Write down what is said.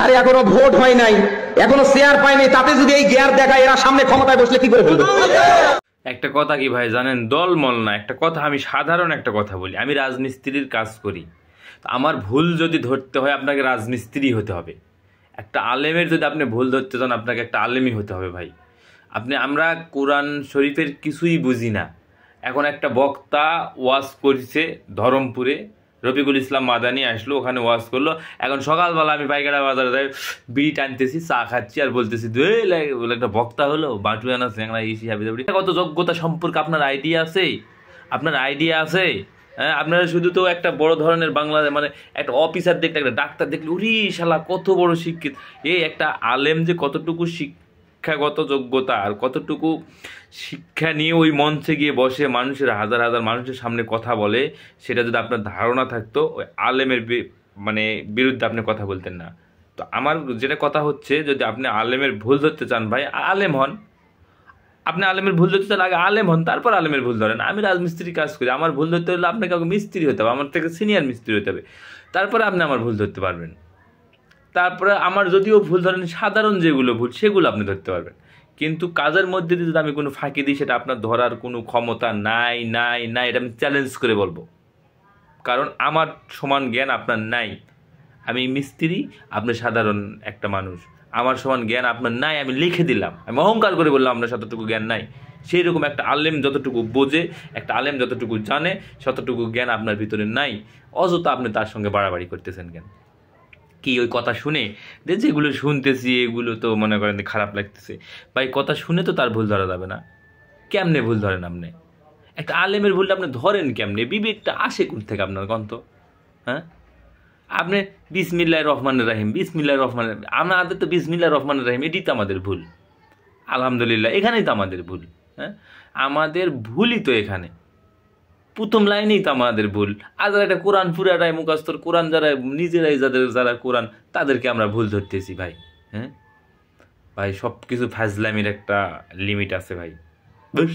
আরে এখনো ভোট হয় নাই, এখনো শেয়ার পায়নি, তাতে যদি এই গিয়ার দেখায় এরা সামনে ক্ষমতায় বসলে কি করে ফেলবে? একটা কথা কি ভাই জানেন, দলমল না, একটা কথা আমি সাধারণ একটা কথা বলি। আমি রাজমিস্ত্রির কাজ করি, তো আমার ভুল যদি ধরতে হয় আপনাকে রাজমিস্ত্রি হতে হবে। একটা আলেমের যদি আপনি ভুল ধরতে চান আপনাকে একটা আলেমই হতে হবে ভাই। আমরা কোরআন শরীফের কিছুই বুঝি না। এখন একটা বক্তা ওয়াজ করছে ধরমপুরে, রফিকুল ইসলাম মাদানি আসলো, ওখানে ওয়াজ করলো। এখন সকালবেলা আমি পাইকারা বাজারে যাই, বিড়ি টানতেছি, চা খাচ্ছি, আর বলতেছি বলে একটা বক্তা হলো বাটুয়ানা চ্যাংড়া ইসি হাবি। কত যোগ্যতা সম্পর্কে আপনার আইডিয়া আছে? আপনার আইডিয়া আছে? হ্যাঁ, আপনারা শুধু তো একটা বড় ধরনের বাংলা মানে একটা অফিসার দেখলে, একটা ডাক্তার দেখলে, উরি শালা কত বড় শিক্ষিত। এই একটা আলেম যে কতটুকু শিক্ষাগত যোগ্যতা আর কতটুকু শিক্ষা নিয়ে ওই মঞ্চে গিয়ে বসে মানুষের হাজার হাজার মানুষের সামনে কথা বলে, সেটা যদি আপনার ধারণা থাকতো ওই আলেমের মানে বিরুদ্ধে আপনি কথা বলতেন না। তো আমার যেটা কথা হচ্ছে, যদি আপনি আলেমের ভুল ধরতে চান ভাই, আলেম হন। আপনি আলেমের ভুল ধরতে চান, আগে আলেম হন, তারপর আলেমের ভুল ধরেন। আমি রাজমিস্ত্রি কাজ করি, আমার ভুল ধরতে হলে আপনাকে আগে মিস্ত্রি হতে হবে, আমার থেকে সিনিয়র মিস্ত্রি হতে হবে, তারপরে আপনি আমার ভুল ধরতে পারবেন। তারপরে আমার যদিও ভুল ধরেন, সাধারণ যেগুলো ভুল সেগুলো আপনি ধরতে পারবেন, কিন্তু কাজের মধ্যে দিয়ে যদি আমি কোনো ফাঁকি দিই সেটা আপনার ধরার কোনো ক্ষমতা নাই নাই নাই, এটা আমি চ্যালেঞ্জ করে বলবো। কারণ আমার সমান জ্ঞান আপনার নাই। আমি মিস্ত্রি, আপনি সাধারণ একটা মানুষ, আমার সমান জ্ঞান আপনার নাই, আমি লিখে দিলাম, আমি অহংকার করে বললাম আপনার ততটুকু জ্ঞান নাই। সেই রকম একটা আলেম যতটুকু বোঝে, একটা আলেম যতটুকু জানে, ততটুকু জ্ঞান আপনার ভিতরে নাই। অযথা আপনি তার সঙ্গে বাড়াবাড়ি করতেছেন কেন? কি ওই কথা শুনে যেগুলো শুনতেছি এগুলো তো মনে করেন খারাপ লাগতেছে ভাই, কথা শুনে তো তার ভুল ধরা যাবে না। কেমনে ভুল ধরেন আপনি? একটা আলেমের ভুলটা আপনি ধরেন কেমনে? বিবেকটা আসে কোন থেকে আপনার গন্ত? হ্যাঁ, আপনি বিসমিল্লাহির রহমানির রহিম, বিসমিল্লাহির রহমানির রহিম, আমাদের তো বিসমিল্লাহির রহমানির রহিম এটাই তো আমাদের ভুল। আলহামদুলিল্লাহ, এখানেই তো আমাদের ভুল। হ্যাঁ, আমাদের ভুলই তো এখানে, প্রথম লাইনেই তো আমাদের ভুল। আর যারা একটা কোরআন পুরাটাই মুখস্থর, কোরআন যারা নিজেরাই যারা কোরআন, তাদেরকে আমরা ভুল ধরতেছি ভাই। হ্যাঁ ভাই, সব কিছু ফাজলামির একটা লিমিট আছে ভাই। বুঝ